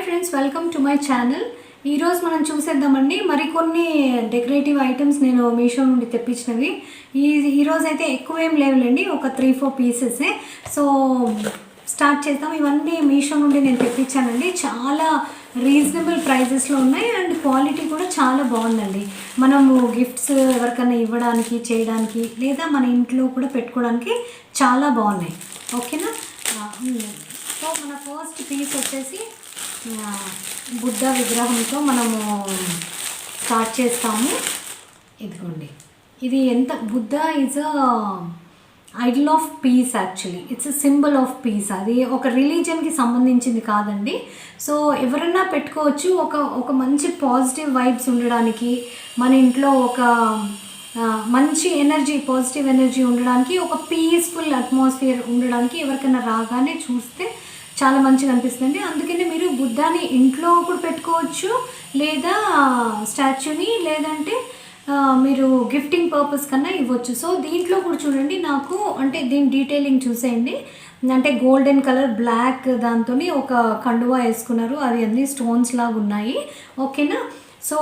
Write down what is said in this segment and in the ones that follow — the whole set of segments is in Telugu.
Friends, welcome to my channel. ఈరోజు మనం చూసేద్దామండి మరికొన్ని డెకరేటివ్ ఐటమ్స్ నేను మీషో నుండి తెప్పించినవి. ఈరోజు అయితే ఎక్కువ ఏం లేవులేండి, ఒక 3-4 పీసెసే. సో స్టార్ట్ చేద్దాం. ఇవన్నీ మీషో నుండి నేను తెప్పించానండి. చాలా రీజనబుల్ ప్రైజెస్లో ఉన్నాయి అండ్ క్వాలిటీ కూడా చాలా బాగుందండి. మనము గిఫ్ట్స్ ఎవరికైనా ఇవ్వడానికి, చేయడానికి, లేదా మన ఇంట్లో కూడా పెట్టుకోవడానికి చాలా బాగున్నాయి. ఓకేనా? సో మన ఫస్ట్ పీస్ వచ్చేసి బుద్ధ విగ్రహంతో మనము స్టార్ట్ చేస్తాము. ఇదిగోండి, ఇది ఎంత Buddha is Idol of piece. Actually it's a symbol of piece. అది ఒక రిలీజన్కి సంబంధించింది కాదండి. సో ఎవరైనా పెట్టుకోవచ్చు. ఒక మంచి పాజిటివ్ వైబ్స్ ఉండడానికి, మన ఇంట్లో ఒక మంచి ఎనర్జీ, పాజిటివ్ ఎనర్జీ ఉండడానికి, ఒక పీస్ఫుల్ అట్మాస్ఫియర్ ఉండడానికి ఎవరికైనా రాగానే చూస్తే చాలా మంచిగా అనిపిస్తుంది. అందుకనే మీరు బుద్ధాని ఇంట్లో కూడా పెట్టుకోవచ్చు, లేదా స్టాచ్యూని, లేదంటే మీరు గిఫ్టింగ్ పర్పస్ కన్నా ఇవ్వచ్చు. సో దీంట్లో కూడా చూడండి, నాకు అంటే దీని డీటెయిలింగ్ చూసేయండి. అంటే గోల్డెన్ కలర్ బ్లాక్ దాంతో ఒక కండువా వేసుకున్నారు. అవి అన్నీ స్టోన్స్ లాగా ఉన్నాయి. ఓకేనా? సో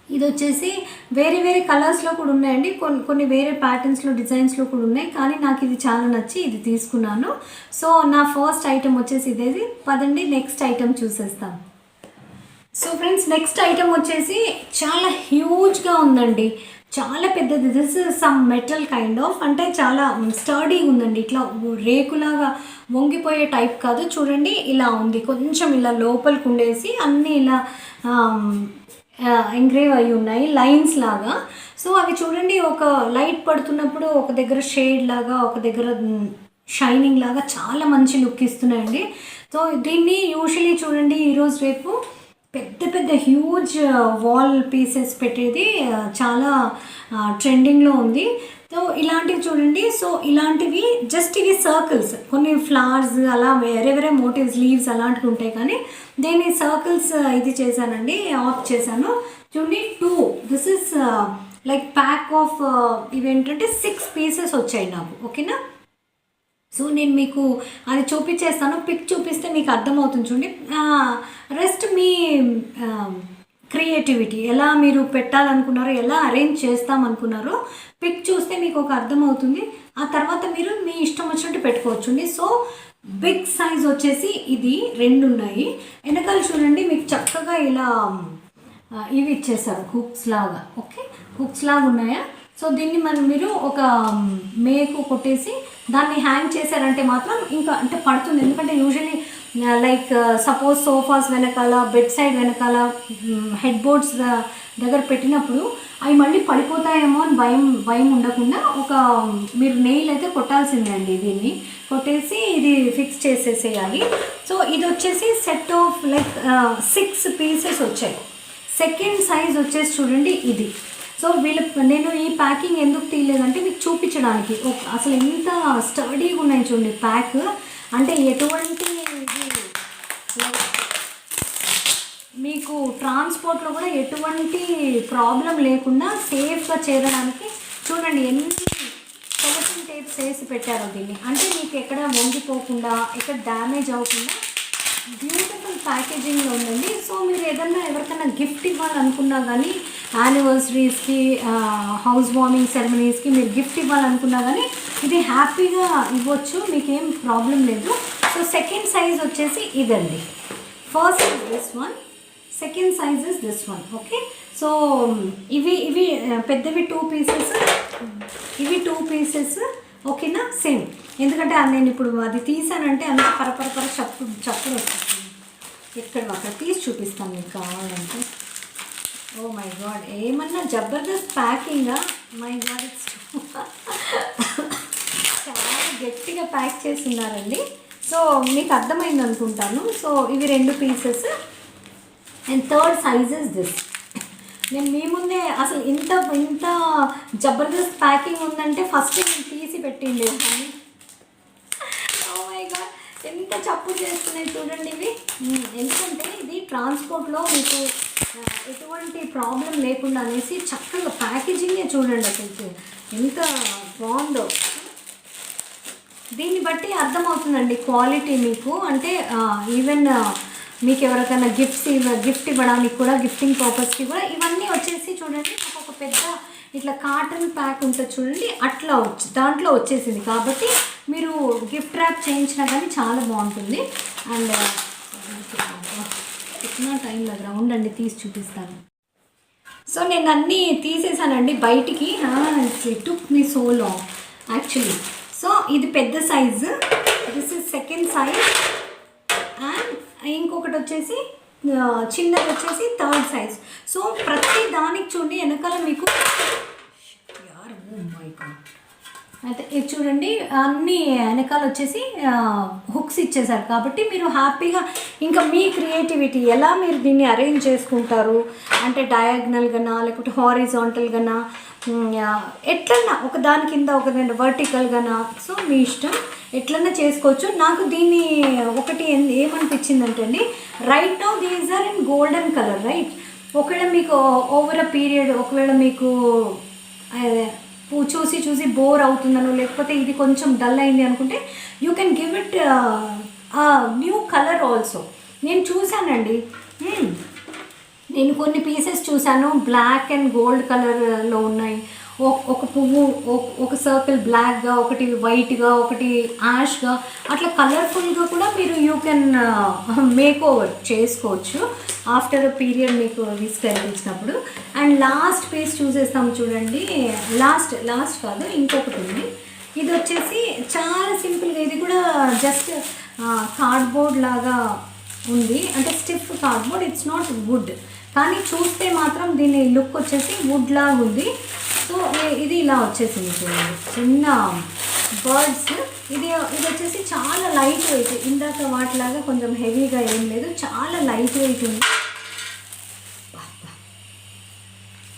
ఇది వచ్చేసి వేరే వేరే కలర్స్లో కూడా ఉన్నాయండి. కొన్ని వేరే ప్యాటర్న్స్లో, డిజైన్స్లో కూడా ఉన్నాయి. కానీ నాకు ఇది చాలా నచ్చి ఇది తీసుకున్నాను. సో నా ఫస్ట్ ఐటమ్ వచ్చేసి ఇదేది. పదండి నెక్స్ట్ ఐటమ్ చూసేస్తాం. సో ఫ్రెండ్స్, నెక్స్ట్ ఐటమ్ వచ్చేసి చాలా హ్యూజ్గా ఉందండి, చాలా పెద్దది. This is some metal kind of, అంటే చాలా స్టర్డీగా ఉందండి. ఇట్లా రేకులాగా వంగిపోయే టైప్ కాదు. చూడండి, ఇలా ఉంది. కొంచెం ఇలా లోపలికి ఉండేసి అన్నీ ఇలా ఎంగ్రేవ్ అయి ఉన్నాయి లైన్స్ లాగా. సో అవి చూడండి, ఒక లైట్ పడుతున్నప్పుడు ఒక దగ్గర షేడ్ లాగా, ఒక దగ్గర షైనింగ్ లాగా చాలా మంచి లుక్ ఇస్తున్నాయండి. సో దీన్ని యూజువలీ చూడండి, ఈరోజు రేపు పెద్ద పెద్ద హ్యూజ్ వాల్ పీసెస్ పెట్టేది చాలా ట్రెండింగ్లో ఉంది. సో ఇలాంటివి చూడండి. సో ఇలాంటివి జస్ట్ ఇవి సర్కిల్స్, కొన్ని ఫ్లవర్స్ అలా వేరే వేరే మోటివ్స్, లీవ్స్ అలాంటివి ఉంటాయి. కానీ దీన్ని సర్కిల్స్ ఇది చేశానండి, ఆఫ్ చేశాను. చూడండి, 2 this is like pack of ఇవేంటంటే 6 పీసెస్ వచ్చాయి నాకు. ఓకేనా? సో నేను మీకు అది చూపించేస్తాను. పిక్ చూపిస్తే మీకు అర్థమవుతుంది. చూడండి, రెస్ట్ మీ క్రియేటివిటీ, ఎలా మీరు పెట్టాలనుకున్నారో, ఎలా అరేంజ్ చేస్తామనుకున్నారో పిక్ చూస్తే మీకు ఒక అర్థమవుతుంది. ఆ తర్వాత మీరు మీ ఇష్టం వచ్చినట్టు పెట్టుకోవచ్చండి. సో బిగ్ సైజ్ వచ్చేసి ఇది 2 ఉన్నాయి. వెనకాల చూడండి, మీకు చక్కగా ఇలా ఇవి ఇచ్చేసారు హుక్స్ లాగా. ఓకే, హుక్స్ లాగా ఉన్నాయా? సో దీన్ని మీరు ఒక మేకు కొట్టేసి దాన్ని హ్యాంగ్ చేశారంటే మాత్రం ఇంకా అంటే పడుతుంది. ఎందుకంటే యూజువలీ లైక్ సపోజ్ సోఫాస్ వెనకాల, బెడ్ సైడ్ వెనకాల, హెడ్ బోర్డ్స్ దగ్గర పెట్టినప్పుడు అవి మళ్ళీ పడిపోతాయేమో అని భయం ఉండకుండా ఒక మీరు నెయిల్ అయితే కొట్టాల్సిందే అండి. దీన్ని కొట్టేసి ఇది ఫిక్స్ చేసేసేయాలి. సో ఇది వచ్చేసి సెట్ ఆఫ్ లైక్ 6 పీసెస్ వచ్చాయి. సెకండ్ సైజ్ వచ్చేసి చూడండి ఇది. సో నేను ఈ ప్యాకింగ్ ఎందుకు తీయలేదంటే మీకు చూపించడానికి. అసలు ఎంత స్టడీగా ఉన్నాయి చూడండి ప్యాక్. అంటే ఎటువంటి మీకు ట్రాన్స్పోర్ట్లో కూడా ఎటువంటి ప్రాబ్లం లేకుండా సేఫ్గా చేరడానికి చూడండి ఎన్ని సెలెక్షన్ టేప్స్ వేసి పెట్టారో దీన్ని. అంటే మీకు ఎక్కడ వంగిపోకుండా, ఎక్కడ డ్యామేజ్ అవ్వకుండా బ్యూటిఫుల్ ప్యాకేజింగ్లో ఉందండి. సో మీరు ఏదన్నా ఎవరికైనా గిఫ్ట్ ఇవ్వాలనుకున్నా కానీ, యానివర్సరీస్కి, హౌస్ వార్మింగ్ సెరమనీస్కి మీరు గిఫ్ట్ ఇవ్వాలనుకున్నా కానీ ఇది హ్యాపీగా ఇవ్వచ్చు, మీకేం ప్రాబ్లం లేదు. సో సెకండ్ సైజ్ వచ్చేసి ఇదండి. First is this one, second size is this one. Okay, so ఇవి పెద్దవి 2 పీసెస్, ఇవి 2 పీసెస్. ఓకేనా? సేమ్. ఎందుకంటే నేను ఇప్పుడు అది తీసానంటే అంత పరపర చప్పుడు వస్తుంది. ఎక్కడ అక్కడ తీసి చూపిస్తాను మీకు కావాలంటే. ఓ మై గాడ్, ఏమన్నా జబర్దస్త్ ప్యాకింగా! మై గాడ్, చాలా గట్టిగా ప్యాక్ చేస్తున్నారండి. సో మీకు అర్థమైంది అనుకుంటాను. సో ఇవి 2 pieces and third size is this. నేను మీ ముందే అసలు ఇంత జబర్దస్త్ ప్యాకింగ్ ఉందంటే ఫస్ట్ నేను తీసి పెట్టిండే. కానీ ఓ మై గాడ్, ఎంత చప్పుడు చేస్తున్నాయి చూడండి ఇవి. ఎందుకంటే ఇది ట్రాన్స్పోర్ట్లో మీకు ఎటువంటి ప్రాబ్లం లేకుండా అనేసి చక్కగా ప్యాకేజింగే చూడండి అసలు ఎంత బాగుందో. దీన్ని బట్టి అర్థమవుతుందండి క్వాలిటీ మీకు. అంటే ఈవెన్ మీకు ఎవరికైనా గిఫ్ట్ ఇవ్వడానికి కూడా, గిఫ్టింగ్ పర్పస్కి కూడా. ఇవన్నీ వచ్చేసి చూడండి ఒక పెద్ద ఇట్లా కాటన్ ప్యాక్ ఉంటుంది చూడండి, అట్లా దాంట్లో వచ్చేసింది. కాబట్టి మీరు గిఫ్ట్ ర్యాప్ చేయించినా కానీ చాలా బాగుంటుంది. అండ్ ఎట్లా టైం దగ్గర ఉండండి, తీసి చూపిస్తాను. సో నేను అన్నీ తీసేసానండి బయటికి. It took me so long actually. So ఇది పెద్ద size, this is second size. And ఇంకొకటి వచ్చేసి చిన్నది వచ్చేసి థర్డ్ సైజ్. సో ప్రతి దానికి చూడండి వెనకాల మీకు అయితే ఇది చూడండి అన్నీ వెనకాల వచ్చేసి హుక్స్ ఇచ్చేసారు. కాబట్టి మీరు హ్యాపీగా ఇంకా మీ క్రియేటివిటీ ఎలా మీరు దీన్ని అరేంజ్ చేసుకుంటారు అంటే డయాగ్నల్గానా లేకపోతే హారిజాంటల్గానా ఎట్లన్నా ఒక దాని కింద ఒక వర్టికల్గానా, సో మీ ఇష్టం ఎట్లన్నా చేసుకోవచ్చు. నాకు దీన్ని ఒకటి ఏమనిపించిందంటే అండి, right now these are in golden colour right. ఒకవేళ మీకు ఓవర్ అ పీరియడ్ ఒకవేళ మీకు చూసి బోర్ అవుతుందనో లేకపోతే ఇది కొంచెం డల్ అయింది అనుకుంటే you can give it new colour also. నేను చూశానండి, నేను కొన్ని పీసెస్ చూశాను బ్లాక్ అండ్ గోల్డ్ కలర్లో ఉన్నాయి. ఒక పువ్వు ఒక సర్కిల్ బ్లాక్గా, ఒకటి వైట్గా, ఒకటి యాష్గా, అట్లా కలర్ఫుల్గా కూడా మీరు యూ కెన్ మేక్ ఓవర్ చేసుకోవచ్చు ఆఫ్టర్ అ పీరియడ్ మీకు విస్క్ అనిపించినప్పుడు. అండ్ లాస్ట్ పీస్ చూసేస్తాం చూడండి, లాస్ట్ కాదు ఇంకొకటి ఉంది. ఇది వచ్చేసి చాలా సింపుల్గా, ఇది కూడా జస్ట్ కార్డ్బోర్డ్ లాగా ఉంది, అంటే stiff cardboard, it's not wood. కానీ చూస్తే మాత్రం దీని లుక్ వచ్చేసి వుడ్ లాగా ఉంది. సో ఇది ఇలా వచ్చేసింది చూడండి, చిన్న బర్డ్స్. ఇది వచ్చేసి చాలా లైట్ వెయిట్, ఇందాక వాటిలాగా కొంచెం హెవీగా ఏం లేదు, చాలా లైట్ వెయిట్ ఉంది.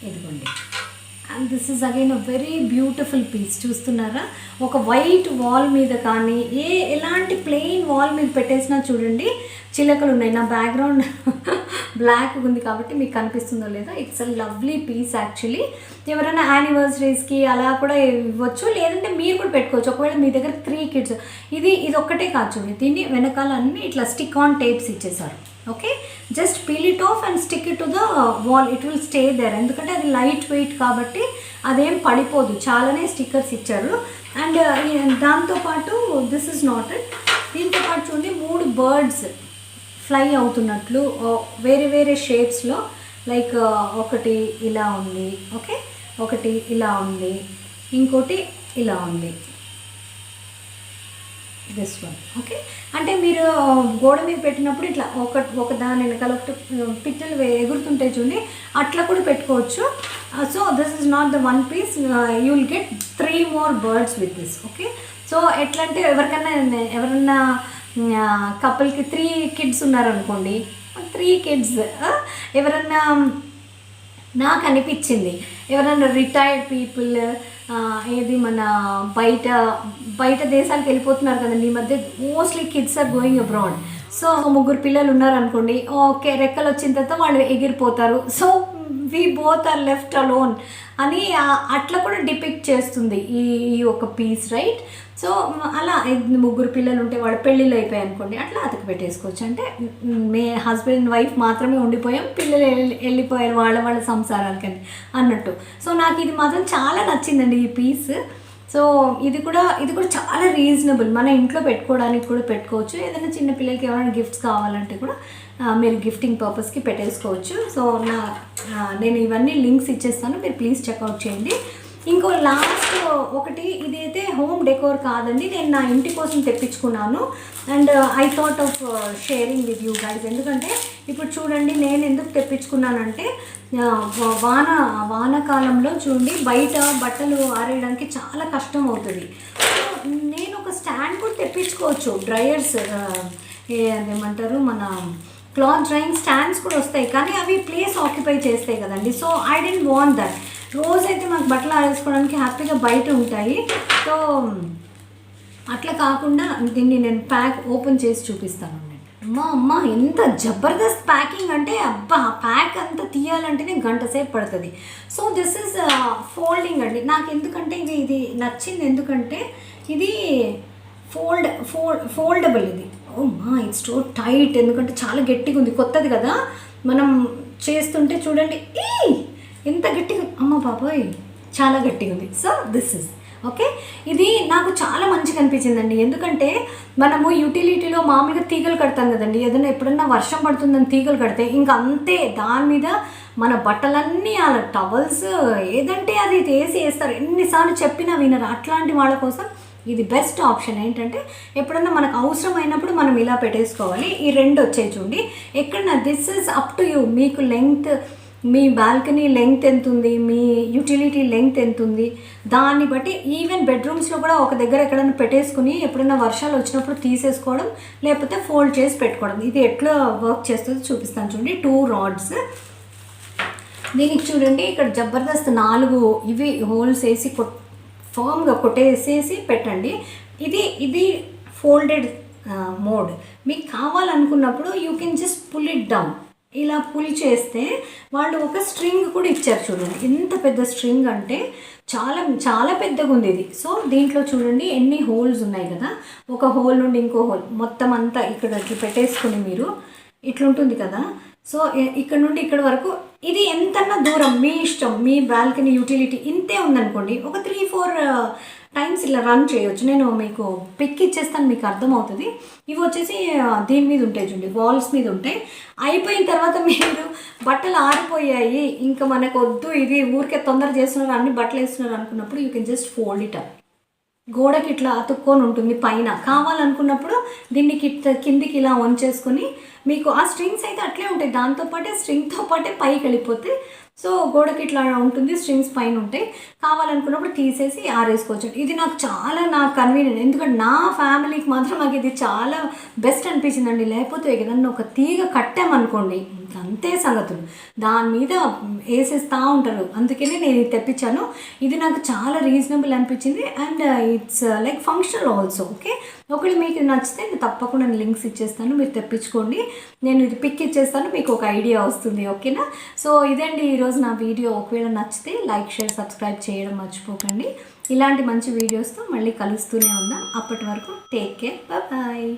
ఇదిగోండి. And this is again a very beautiful piece. చూస్తున్నారా, ఒక వైట్ వాల్ మీద కానీ ఎలాంటి ప్లెయిన్ వాల్ మీద పెట్టేసినా చూడండి చిలకలు ఉన్నాయి. నా బ్యాక్గ్రౌండ్ బ్లాక్ ఉంది కాబట్టి మీకు కనిపిస్తుందో లేదో. It's a lovely piece actually. ఎవరైనా యానివర్సరీస్కి అలా కూడా ఇవ్వచ్చు, లేదంటే మీరు కూడా పెట్టుకోవచ్చు. ఒకవేళ మీ దగ్గర 3 kids, ఇది ఒక్కటే కాదు చూడండి, దీన్ని వెనకాల అన్నీ ఇట్లా స్టిక్ ఆన్ టేప్స్ ఇచ్చేసారు. Okay, just peel it off and stick it to the wall, it will stay there. ఎందుకంటే అది లైట్ వెయిట్ కాబట్టి అదేం పడిపోదు, చాలానే స్టిక్కర్స్ ఇచ్చారు. అండ్ దాంతోపాటు దిస్ ఇస్ నాట్ ఇట్, దీంతోపాటు చూడండి 3 బర్డ్స్ ఫ్లై అవుతున్నట్లు వేరే వేరే షేప్స్లో, లైక్ ఒకటి ఇలా ఉంది, ఓకే, ఒకటి ఇలా ఉంది, ఇంకోటి ఇలా ఉంది, దిస్ వన్. ఓకే, అంటే మీరు గోడ మీద పెట్టినప్పుడు ఇట్లా ఒక దాని వెనకాల ఒకటి పిట్టలు ఎగురుతుంటాయి చూడండి, అట్లా కూడా పెట్టుకోవచ్చు. So this is not the one piece, you will get 3 more birds with this. Okay, so ఎట్లా అంటే ఎవరన్నా కపుల్కి 3 kids ఉన్నారనుకోండి, 3 kids. ఎవరన్నా నాకు అనిపించింది ఎవరైనా రిటైర్డ్ పీపుల్ ఏది మన బయట దేశాలకు వెళ్ళిపోతున్నారు కదండి ఈ మధ్య, mostly kids are going abroad. So 3 పిల్లలు ఉన్నారనుకోండి, ఓకే, రెక్కలు వచ్చిన తర్వాత వాళ్ళు ఎగిరిపోతారు. So we both are left alone అని అట్లా కూడా డిపిక్ట్ చేస్తుంది ఈ ఒక పీస్ రైట్. సో అలా 3 పిల్లలు ఉంటే వాళ్ళ పెళ్ళిళ్ళు అయిపోయాయి అనుకోండి, అట్లా అతకు పెట్టేసుకోవచ్చు. అంటే మే హస్బెండ్ వైఫ్ మాత్రమే ఉండిపోయాం, పిల్లలు వెళ్ళిపోయారు వాళ్ళ సంసారాలకని అన్నట్టు. సో నాకు ఇది మాత్రం చాలా నచ్చిందండి ఈ పీస్. సో ఇది కూడా చాలా రీజనబుల్, మన ఇంట్లో పెట్టుకోవడానికి కూడా పెట్టుకోవచ్చు. ఏదైనా చిన్న పిల్లలకి ఎవరైనా గిఫ్ట్స్ కావాలంటే కూడా మీరు గిఫ్టింగ్ పర్పస్కి పెట్టేసుకోవచ్చు. సో నేను ఇవన్నీ లింక్స్ ఇచ్చేస్తాను, మీరు ప్లీజ్ చెక్అవుట్ చేయండి. ఇంకో లాస్ట్ ఒకటి, ఇదైతే హోమ్ డెకోర్ కాదండి, నేను నా ఇంటి కోసం తెప్పించుకున్నాను. And I thought of sharing with you guys. ఎందుకంటే ఇప్పుడు చూడండి నేను ఎందుకు తెప్పించుకున్నానంటే, వానాకాలంలో చూడండి బయట బట్టలు ఆరేయడానికి చాలా కష్టం అవుతుంది. నేను ఒక స్టాండ్ కూడా తెప్పించుకోవచ్చు, డ్రయర్స్ ఏమంటారు మన క్లాత్ డ్రైయింగ్ స్టాండ్స్ కూడా వస్తాయి, కానీ అవి ప్లేస్ ఆక్యుపై చేస్తాయి కదండి. So I don't want that. రోజైతే మాకు బట్టలు ఆరేసుకోవడానికి హ్యాపీగా బయట ఉంటాయి. సో అట్లా కాకుండా దీన్ని నేను ప్యాక్ ఓపెన్ చేసి చూపిస్తాను. అమ్మ ఎంత జబర్దస్త్ ప్యాకింగ్ అంటే, అబ్బా ప్యాక్ అంతా తీయాలంటేనే గంట సేపు పడుతుంది. సో దిస్ ఇస్ ఫోల్డింగ్ అండి. నాకు ఎందుకంటే ఇది నచ్చింది, ఎందుకంటే ఇది ఫోల్డబుల్. ఇది ఓ మా ఇట్స్ సో టైట్, ఎందుకంటే చాలా గట్టిగా ఉంది, కొత్తది కదా. మనం చేస్తుంటే చూడండి ఎంత గట్టిగా, అమ్మ బాబాయ్ చాలా గట్టిగా ఉంది. So this is okay. ఇది నాకు చాలా మంచిగా అనిపించిందండి, ఎందుకంటే మనము యూటిలిటీలో మామూలుగా తీగలు కడతాం కదండి, ఏదైనా ఎప్పుడన్నా వర్షం పడుతుందని తీగలు కడితే ఇంకా అంతే, దాని మీద మన బట్టలన్నీ అలా టవల్స్ ఏదంటే అది వేస్తారు. ఎన్నిసార్లు చెప్పినా వినరు. అట్లాంటి వాళ్ళ కోసం ఇది బెస్ట్ ఆప్షన్. ఏంటంటే ఎప్పుడన్నా మనకు అవసరమైనప్పుడు మనం ఇలా పెట్టేసుకోవాలి. ఈ రెండు వచ్చాయి చూడండి. ఎక్కడన్నా this is up to you, మీకు లెంగ్త్, మీ బాల్కనీ లెంగ్త్ ఎంత ఉంది, మీ యూటిలిటీ లెంగ్త్ ఎంత ఉంది, దాన్ని బట్టి ఈవెన్ బెడ్రూమ్స్లో కూడా ఒక దగ్గర ఎక్కడైనా పెట్టేసుకుని ఎప్పుడైనా వర్షాలు వచ్చినప్పుడు తీసేసుకోవడం, లేకపోతే ఫోల్డ్ చేసి పెట్టుకోవడం. ఇది ఎట్లా వర్క్ చేస్తుందో చూపిస్తాను చూడండి. 2 రాడ్స్, దీనికి చూడండి ఇక్కడ జబర్దస్త్ 4 ఇవి హోల్స్ వేసి ఫామ్గా కొట్టేసేసి పెట్టండి. ఇది ఫోల్డెడ్ మోడ్. మీకు కావాలనుకున్నప్పుడు you can just pull it down. ఇలా పుల్ చేస్తే వాళ్ళు ఒక స్ట్రింగ్ కూడా ఇచ్చారు చూడండి. ఎంత పెద్ద స్ట్రింగ్ అంటే చాలా చాలా పెద్దగా ఉంది ఇది. సో దీంట్లో చూడండి ఎన్ని హోల్స్ ఉన్నాయి కదా, ఒక హోల్ నుండి ఇంకో హోల్ మొత్తం అంతా ఇక్కడ ఇట్లా పెట్టేసుకుని మీరు ఇట్లుంటుంది కదా. సో ఇక్కడ నుండి ఇక్కడ వరకు ఇది ఎంతన్నా దూరం మీ ఇష్టం, మీ బాల్కనీ యూటిలిటీ ఇంతే ఉందనుకోండి, ఒక 3-4 టైమ్స్ ఇలా రన్ చేయొచ్చు. నేను మీకు పిక్ ఇచ్చేస్తాను, మీకు అర్థమవుతుంది. ఇవి వచ్చేసి దీని మీద ఉంటాయి చూడండి, వాల్స్ మీద ఉంటాయి. అయిపోయిన తర్వాత మీరు బట్టలు ఆరిపోయాయి, ఇంకా మనకు వద్దు, ఇది ఊరికే తొందర చేస్తున్నారు, అన్ని బట్టలు వేస్తున్నారు అనుకున్నప్పుడు you can just fold it up. గోడకి ఇట్లా అతుక్కొని ఉంటుంది పైన. కావాలనుకున్నప్పుడు దీన్ని కిందికి ఇలా వంచేసుకొని, మీకు ఆ స్ట్రింగ్స్ అయితే అట్లే ఉంటాయి, దాంతోపాటే స్ట్రింగ్తో పాటే పైకి వెళ్ళిపోతే, సో గోడకి ఇట్లా ఉంటుంది, స్ట్రింగ్స్ పైన ఉంటాయి. కావాలనుకున్నప్పుడు తీసేసి ఆరేసుకోవచ్చు. ఇది నాకు చాలా కన్వీనియంట్, ఎందుకంటే నా ఫ్యామిలీకి మాత్రం నాకు ఇది చాలా బెస్ట్ అనిపించిందండి. లేకపోతే ఏదన్నా ఒక తీగ కట్టామనుకోండి అంతే సంగతులు, దాని మీద వేసేస్తూ ఉంటారు. అందుకనే నేను ఇది తెప్పించాను. ఇది నాకు చాలా రీజనబుల్ అనిపించింది and it's like functional also. Okay, ఒకవేళ మీకు నచ్చితే నేను తప్పకుండా లింక్స్ ఇచ్చేస్తాను, మీరు తెప్పించుకోండి. నేను ఇది పిక్ ఇచ్చేస్తాను, మీకు ఒక ఐడియా వస్తుంది. ఓకేనా? సో ఇదండి ఈరోజు నా వీడియో. ఒకవేళ నచ్చితే లైక్, షేర్, సబ్స్క్రైబ్ చేయడం మర్చిపోకండి. ఇలాంటి మంచి వీడియోస్తో మళ్ళీ కలుస్తూనే ఉందాం. అప్పటి వరకు టేక్ కేర్, బాయ్.